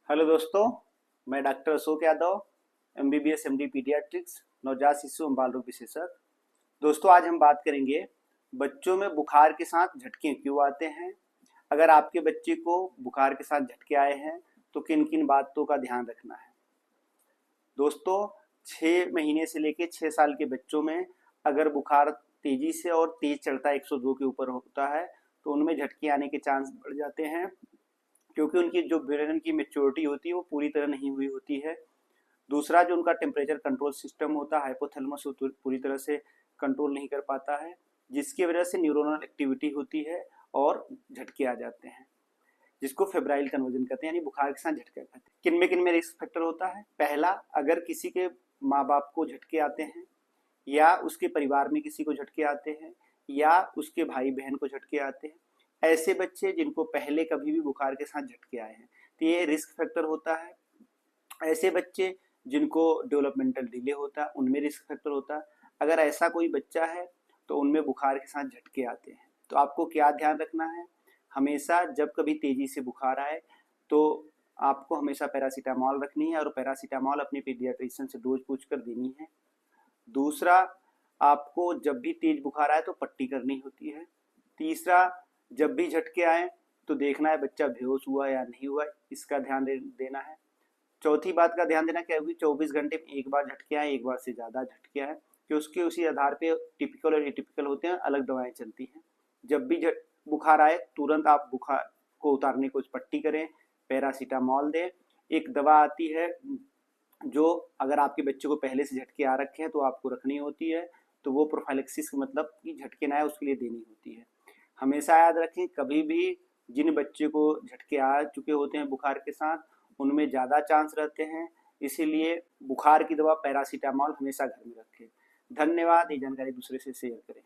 Hello दोस्तों, मैं doctor Ashok Yadav, MBBS MD paediatrics, नवजात शिशु एवं बाल रोग विशेषज्ञ। दोस्तों, आज हम बात करेंगे बच्चों में बुखार के साथ झटके क्यों आते हैं। अगर आपके बच्चे को बुखार के साथ झटके आए हैं तो किन किन बातों का ध्यान रखना है। दोस्तों, 6 महीने से लेकर 6 साल के बच्चों में अगर बुखार तेजी से और तेज चढ़ता है 102 के ऊपर होता है तो उनमें झटके आने के चांस बढ़ जाते हैं, क्योंकि उनकी जो ब्रेन की मेच्योरिटी होती है वो पूरी तरह नहीं हुई होती है। दूसरा, जो उनका टेम्परेचर कंट्रोल सिस्टम होता है हाइपोथैलेमस पूरी तरह से कंट्रोल नहीं कर पाता है, जिसकी वजह से न्यूरोनल एक्टिविटी होती है और झटके आ जाते हैं, जिसको फेब्राइल कन्वर्जन कहते हैं, यानी बुखार के साथ झटके आते हैं। किन में रिस्क फैक्टर होता है। पहला, अगर किसी के माँ बाप को झटके आते हैं या उसके परिवार में किसी को झटके आते हैं या उसके भाई बहन को झटके आते हैं, ऐसे बच्चे जिनको पहले कभी भी बुखार के साथ झटके आए हैं तो ये रिस्क फैक्टर होता है। ऐसे बच्चे जिनको डेवलपमेंटल डिले होता है उनमें रिस्क फैक्टर होता है। अगर ऐसा कोई बच्चा है तो उनमें बुखार के साथ झटके आते हैं। तो आपको क्या ध्यान रखना है, हमेशा जब कभी तेजी से बुखार आए तो आपको हमेशा पैरासीटामॉल रखनी है और पैरासीटामॉल अपने पीडियाट्रिशियन से डोज पूछ कर देनी है। दूसरा, आपको जब भी तेज बुखार आए तो पट्टी करनी होती है। तीसरा, जब भी झटके आए तो देखना है बच्चा बेहोश हुआ या नहीं हुआ, इसका ध्यान देना है। चौथी बात का ध्यान देना क्या होगी, 24 घंटे में एक बार झटके आए, एक बार से ज़्यादा झटके आए, कि उसके उसी आधार पे टिपिकल और एटिपिकल होते हैं, अलग दवाएं चलती हैं। जब भी बुखार आए तुरंत आप बुखार को उतारने को पट्टी करें, पैरासीटामॉल दें। एक दवा आती है जो अगर आपके बच्चे को पहले से झटके आ रखे हैं तो आपको रखनी होती है, तो वो प्रोफाइलेक्सिस मतलब कि झटके ना आए उसके लिए देनी होती है। हमेशा याद रखें, कभी भी जिन बच्चे को झटके आ चुके होते हैं बुखार के साथ उनमें ज़्यादा चांस रहते हैं, इसीलिए बुखार की दवा पैरासीटामॉल हमेशा घर में रखें। धन्यवाद। ये जानकारी दूसरे से शेयर करें।